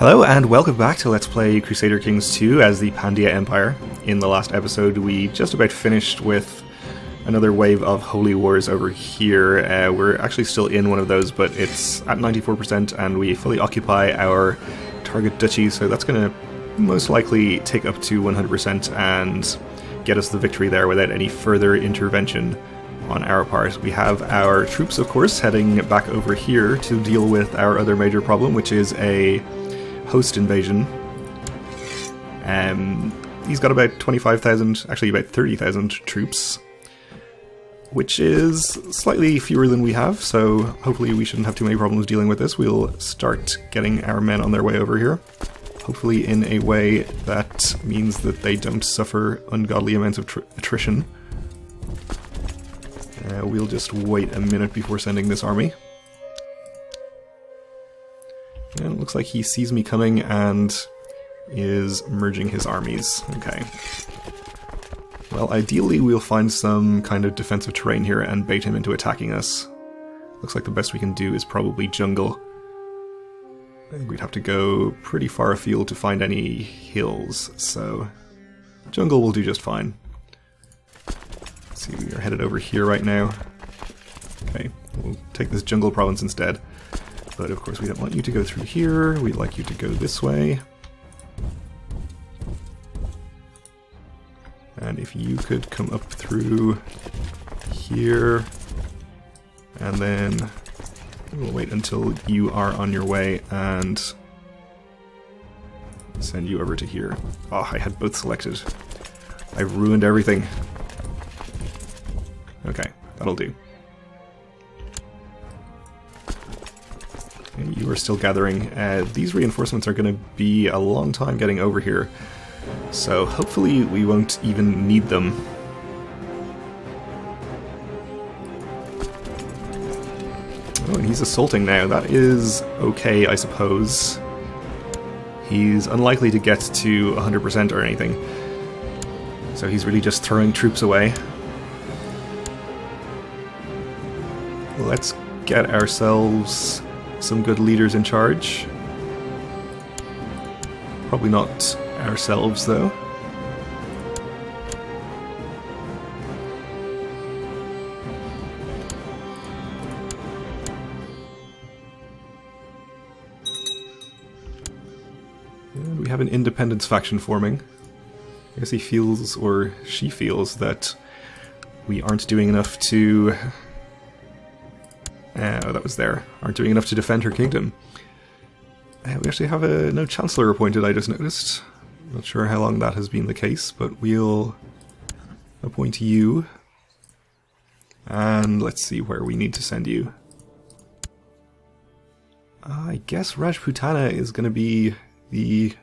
Hello and welcome back to Let's Play Crusader Kings 2 as the Pandya Empire. In the last episode we just about finished with another wave of holy wars over here. We're actually still in one of those, but it's at 94% and we fully occupy our target duchy, so that's going to most likely take up to 100% and get us the victory there without any further intervention on our part. We have our troops, of course, heading back over here to deal with our other major problem, which is a host invasion. He's got about 25,000, actually about 30,000 troops, which is slightly fewer than we have, so hopefully we shouldn't have too many problems dealing with this. We'll start getting our men on their way over here, hopefully in a way that means that they don't suffer ungodly amounts of attrition. We'll just wait a minute before sending this army. And it looks like he sees me coming and is merging his armies. Okay. Well, ideally we'll find some kind of defensive terrain here and bait him into attacking us. Looks like the best we can do is probably jungle. I think we'd have to go pretty far afield to find any hills, so jungle will do just fine. Let's see, we are headed over here right now. Okay, we'll take this jungle province instead. But of course we don't want you to go through here, we'd like you to go this way. And if you could come up through here, and then we'll wait until you are on your way and send you over to here. Oh, I had both selected. I ruined everything. Okay, that'll do. You are still gathering. These reinforcements are going to be a long time getting over here, so hopefully we won't even need them. Oh, and he's assaulting now. That is okay, I suppose. He's unlikely to get to 100% or anything, so he's really just throwing troops away. Let's get ourselves some good leaders in charge. Probably not ourselves, though. And we have an independence faction forming. I guess he feels, or she feels, that we aren't doing enough to... oh, that was there. Aren't doing enough to defend her kingdom. We actually have no chancellor appointed, I just noticed. Not sure how long that has been the case, but we'll appoint you. And let's see where we need to send you. I guess Rajputana is going to be the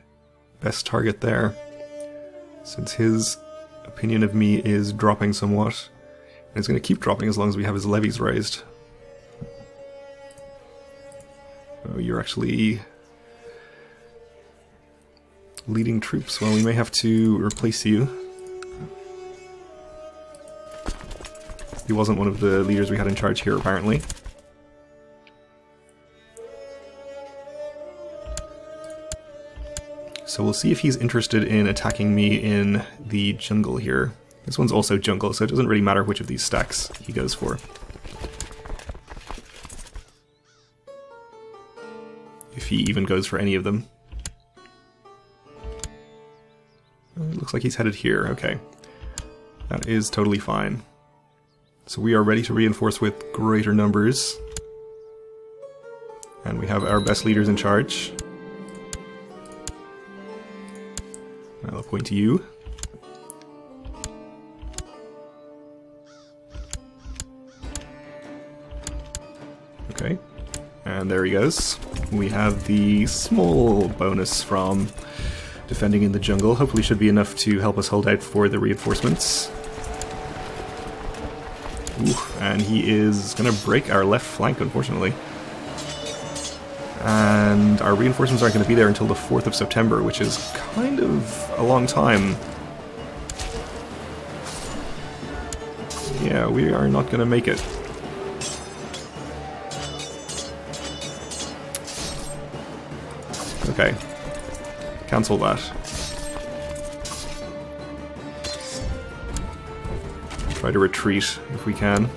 best target there, since his opinion of me is dropping somewhat. And it's going to keep dropping as long as we have his levies raised. Oh, you're actually leading troops. Well, we may have to replace you. He wasn't one of the leaders we had in charge here, apparently. So we'll see if he's interested in attacking me in the jungle here. This one's also jungle, so it doesn't really matter which of these stacks he goes for. If he even goes for any of them. It looks like he's headed here, okay. That is totally fine. So we are ready to reinforce with greater numbers. And we have our best leaders in charge. I'll appoint you. Okay. And there he goes. We have the small bonus from defending in the jungle. Hopefully should be enough to help us hold out for the reinforcements. Ooh, and he is going to break our left flank, unfortunately. And our reinforcements aren't going to be there until the 4th of September, which is kind of a long time. Yeah, we are not going to make it. Okay. Cancel that. Try to retreat if we can.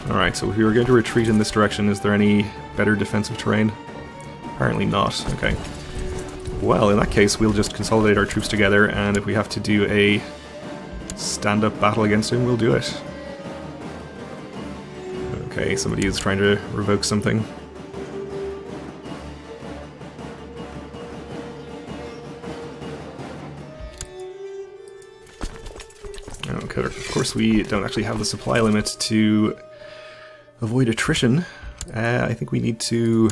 Alright, so if we were going to retreat in this direction, is there any better defensive terrain? Apparently not. Okay. Well, in that case, we'll just consolidate our troops together, and if we have to do a stand-up battle against him, we'll do it. Okay, somebody is trying to revoke something. Okay, of course we don't actually have the supply limit to avoid attrition. I think we need to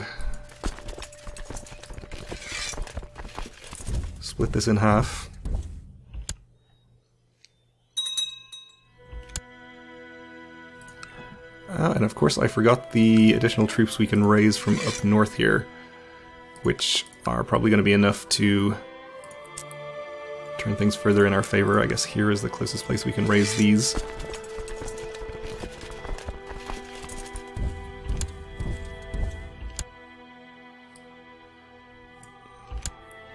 split this in half. And of course I forgot the additional troops we can raise from up north here, which are probably going to be enough to turn things further in our favor. I guess here is the closest place we can raise these.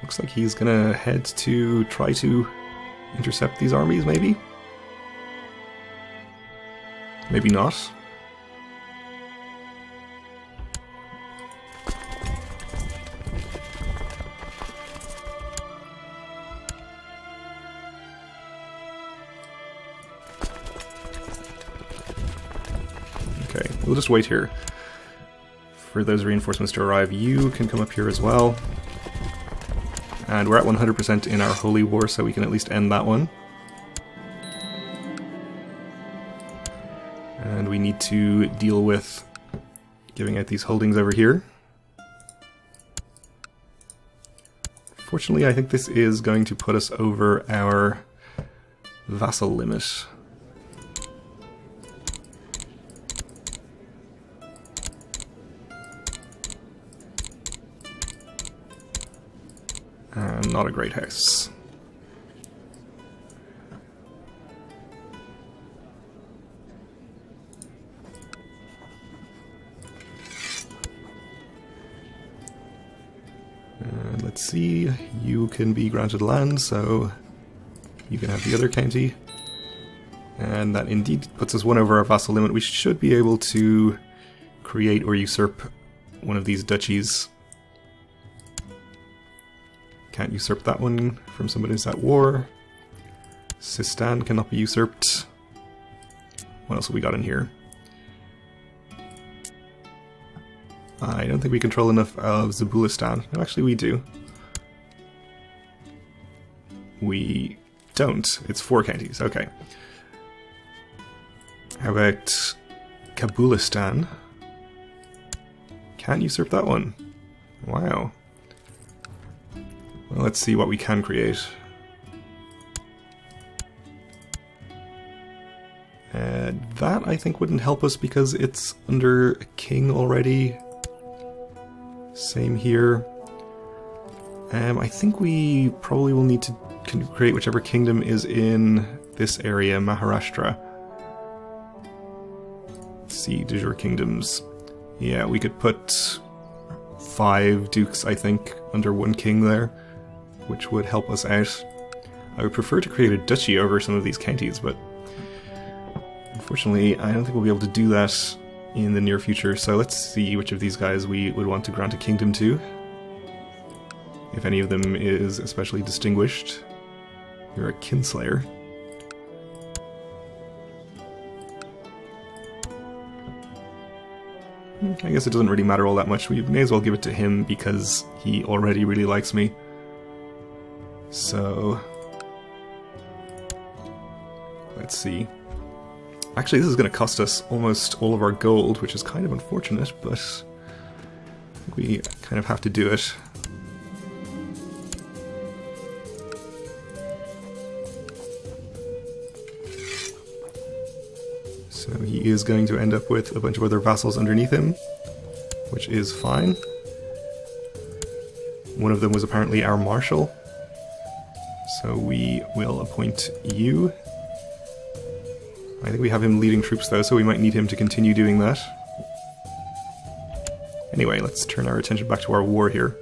Looks like he's gonna head to try to intercept these armies, maybe? Maybe not. Okay, we'll just wait here for those reinforcements to arrive. You can come up here as well. And we're at 100% in our Holy War, so we can at least end that one. And we need to deal with giving out these holdings over here. Fortunately, I think this is going to put us over our vassal limit. And not a great house. And let's see, you can be granted land, so you can have the other county. And that indeed puts us one over our vassal limit. We should be able to create or usurp one of these duchies. Can't usurp that one from somebody who's at war. Sistan cannot be usurped. What else have we got in here? I don't think we control enough of Zabulistan. No, actually we do. We don't. It's 4 counties. Okay. How about Kabulistan? Can't usurp that one. Wow. Well, let's see what we can create. That, I think, wouldn't help us because it's under a king already. Same here. I think we probably will need to create whichever kingdom is in this area, Maharashtra. Let's see, de jure kingdoms. Yeah, we could put 5 dukes, I think, under 1 king there, which would help us out. I would prefer to create a duchy over some of these counties, but unfortunately I don't think we'll be able to do that in the near future, so let's see which of these guys we would want to grant a kingdom to. If any of them is especially distinguished. You're a kinslayer. I guess it doesn't really matter all that much. We may as well give it to him because he already really likes me. So let's see. Actually, this is going to cost us almost all of our gold, which is kind of unfortunate, but I think we kind of have to do it. So he is going to end up with a bunch of other vassals underneath him, which is fine. One of them was apparently our marshal, so we will appoint you. I think we have him leading troops though, so we might need him to continue doing that. Anyway, let's turn our attention back to our war here.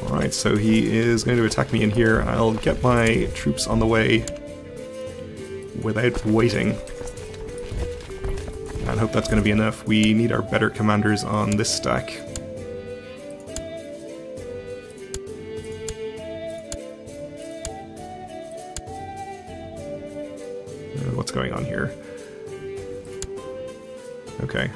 Alright, so he is going to attack me in here. I'll get my troops on the way without waiting. And hope that's going to be enough. We need our better commanders on this stack. What's going on here? Okay.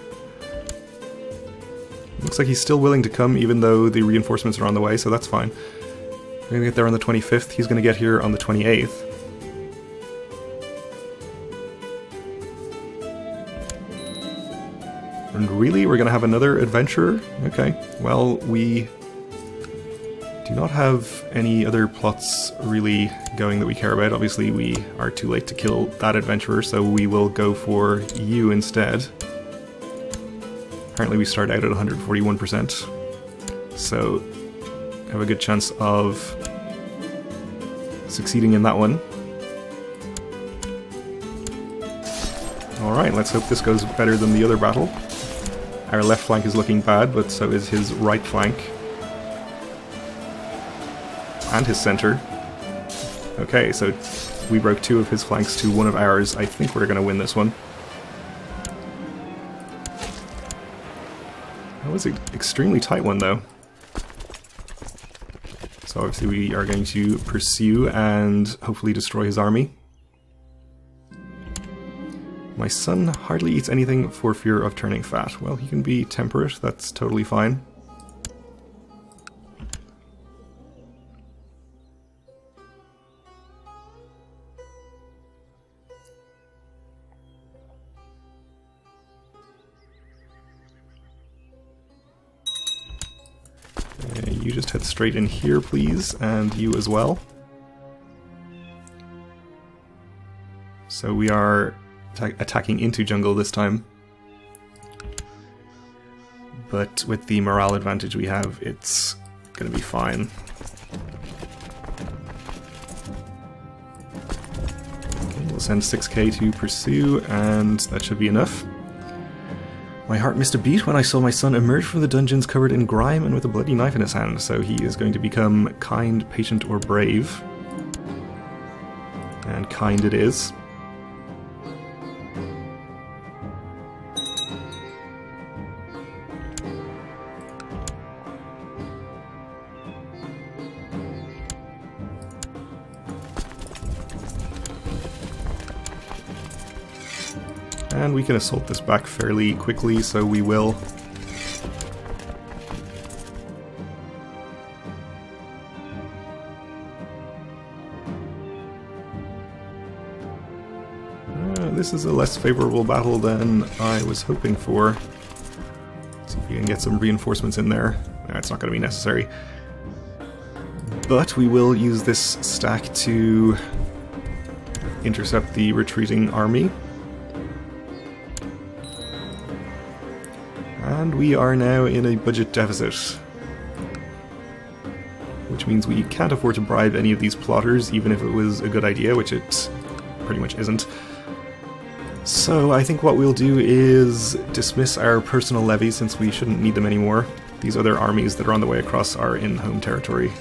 Looks like he's still willing to come even though the reinforcements are on the way, so that's fine. We're going to get there on the 25th. He's going to get here on the 28th. And really? We're going to have another adventurer? Okay. Well, we do not have any other plots really going that we care about. Obviously, we are too late to kill that adventurer, so we will go for you instead. Apparently we start out at 141%, so have a good chance of succeeding in that one. Alright, let's hope this goes better than the other battle. Our left flank is looking bad, but so is his right flank. And his center. Okay, so we broke 2 of his flanks to 1 of ours. I think we're going to win this one. That was an extremely tight one, though. So obviously we are going to pursue and hopefully destroy his army. My son hardly eats anything for fear of turning fat. Well, he can be temperate, that's totally fine. You just head straight in here, please, and you as well. So we are attacking into jungle this time. But with the morale advantage we have, it's gonna be fine. Okay, we'll send 6k to pursue, and that should be enough. My heart missed a beat when I saw my son emerge from the dungeons covered in grime and with a bloody knife in his hand, so he is going to become kind, patient, or brave. And kind it is. And we can assault this back fairly quickly, so we will. This is a less favorable battle than I was hoping for. See if we can get some reinforcements in there. It's not going to be necessary. But we will use this stack to intercept the retreating army. And we are now in a budget deficit, which means we can't afford to bribe any of these plotters, even if it was a good idea, which it pretty much isn't. So I think what we'll do is dismiss our personal levies, since we shouldn't need them anymore. These other armies that are on the way across are in home territory.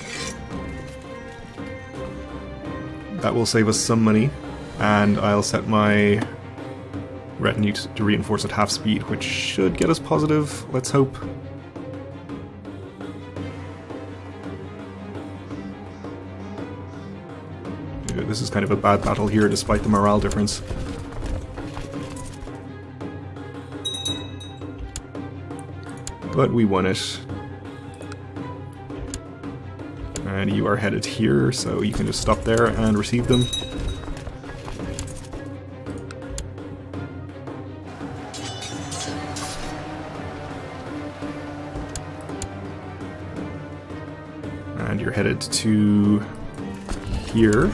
That will save us some money, and I'll set my retinue to reinforce at half speed, which should get us positive, let's hope. This is kind of a bad battle here, despite the morale difference. But we won it. And you are headed here, so you can just stop there and receive them. And you're headed to here.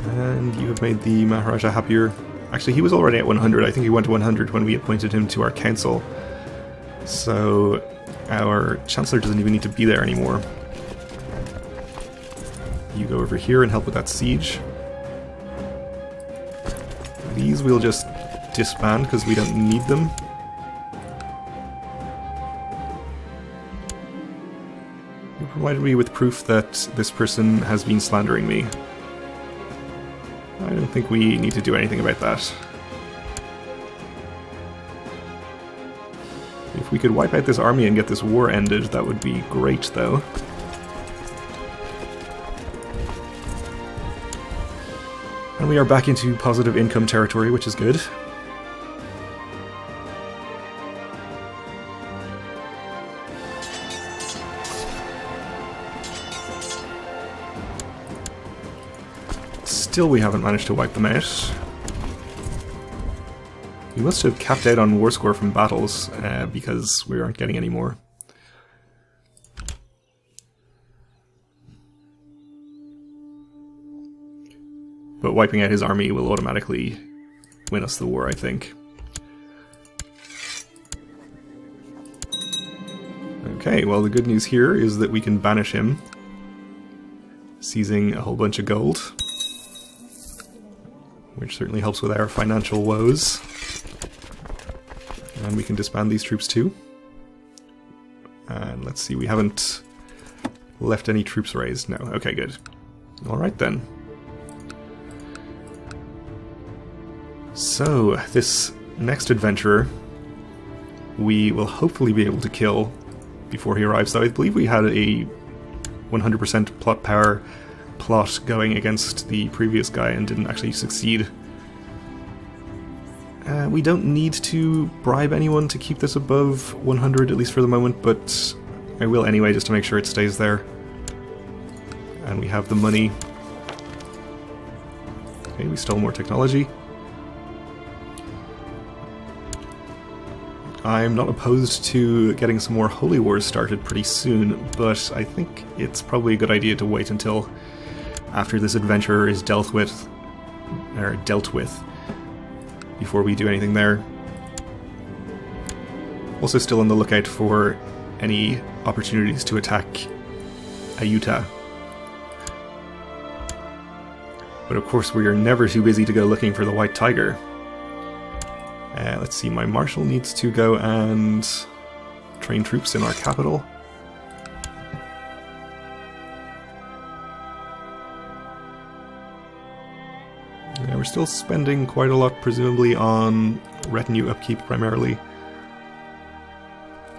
And you have made the Maharaja happier. Actually, he was already at 100. I think he went to 100 when we appointed him to our council. So our Chancellor doesn't even need to be there anymore. You go over here and help with that siege. These we'll just disband because we don't need them. You provided me with proof that this person has been slandering me. I don't think we need to do anything about that. If we could wipe out this army and get this war ended, that would be great, though. And we are back into positive income territory, which is good. Still, we haven't managed to wipe them out. We must have capped out on war score from battles, because we aren't getting any more. But wiping out his army will automatically win us the war, I think. Okay, well the good news here is that we can banish him, seizing a whole bunch of gold, which certainly helps with our financial woes. And we can disband these troops too. And let's see, we haven't left any troops raised. No, okay, good. Alright then. So, this next adventurer we will hopefully be able to kill before he arrives, though I believe we had a 100% plot power plot going against the previous guy and didn't actually succeed. We don't need to bribe anyone to keep this above 100, at least for the moment, but I will anyway, just to make sure it stays there. And we have the money. Okay, we stole more technology. I'm not opposed to getting some more holy wars started pretty soon, but I think it's probably a good idea to wait until after this adventurer is dealt with, before we do anything there. Also still on the lookout for any opportunities to attack Ayutthaya. But of course we are never too busy to go looking for the White Tiger. Let's see, my marshal needs to go and train troops in our capital. Yeah, we're still spending quite a lot, presumably, on retinue upkeep primarily.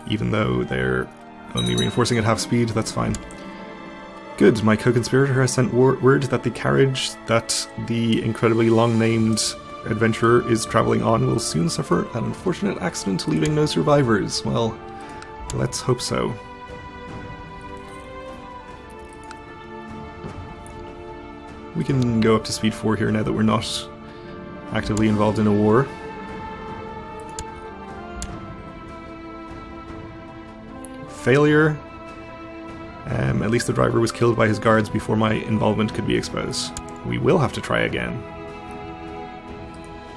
Even though they're only reinforcing at half speed, that's fine. Good, my co-conspirator has sent word that the carriage that the incredibly long-named adventurer is travelling on will soon suffer an unfortunate accident, leaving no survivors. Well, let's hope so. We can go up to speed 4 here now that we're not actively involved in a war. Failure. At least the driver was killed by his guards before my involvement could be exposed. We will have to try again.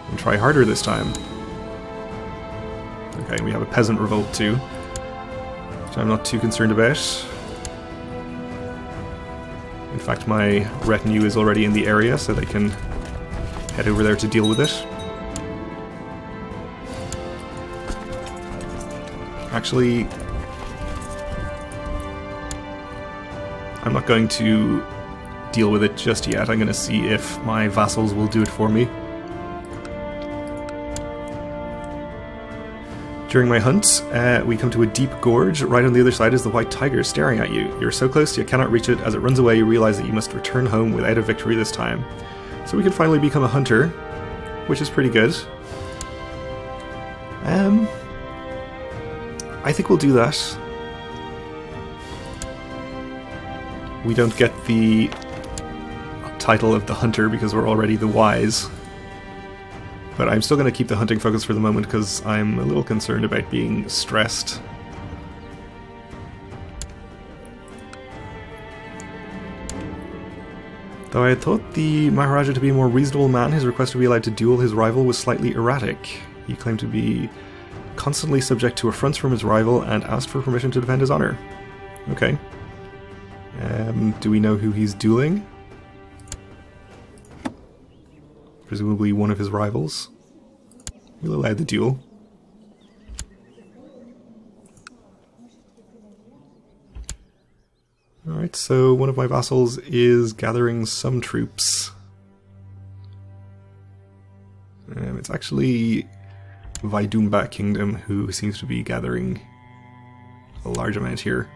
And try harder this time. Okay, we have a peasant revolt too, which I'm not too concerned about. In fact, my retinue is already in the area, so they can head over there to deal with it. Actually, I'm not going to deal with it just yet. I'm going to see if my vassals will do it for me. During my hunt, we come to a deep gorge. Right on the other side is the White Tiger staring at you. You're so close you cannot reach it. As it runs away, you realize that you must return home without a victory this time. So we can finally become a hunter, which is pretty good. I think we'll do that. We don't get the title of the hunter because we're already the wise. But I'm still going to keep the hunting focus for the moment because I'm a little concerned about being stressed. Though I had thought the Maharaja to be a more reasonable man, his request to be allowed to duel his rival was slightly erratic. He claimed to be constantly subject to affronts from his rival and asked for permission to defend his honor. Okay. Do we know who he's dueling? presumably one of his rivals. We'll allow the duel. Alright, so one of my vassals is gathering some troops. It's actually Vaidumba Kingdom who seems to be gathering a large amount here.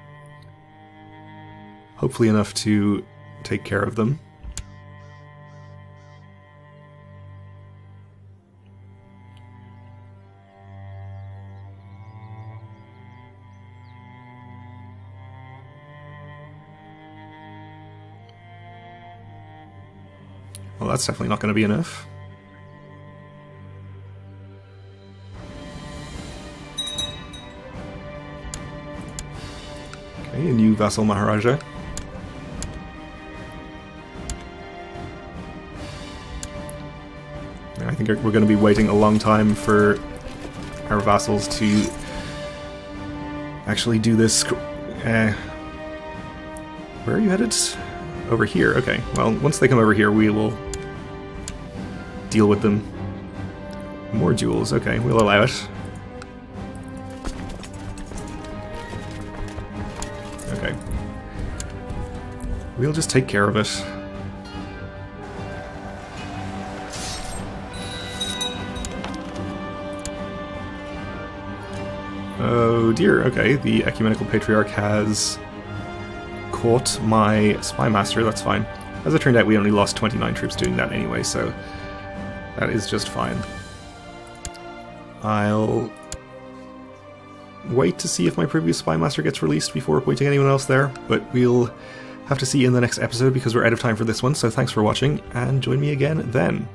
Hopefully enough to take care of them. Well, that's definitely not going to be enough. Okay, a new vassal Maharaja. I think we're going to be waiting a long time for our vassals to actually do this. Where are you headed? Over here, okay. Well, once they come over here, we will deal with them. More duels, okay, we'll allow it. Okay. We'll just take care of it. Oh dear, okay, the Ecumenical Patriarch has caught my Spy Master, that's fine. As it turned out, we only lost 29 troops doing that anyway, so that is just fine. I'll wait to see if my previous Spy Master gets released before appointing anyone else there, but we'll have to see in the next episode because we're out of time for this one, so thanks for watching, and join me again then.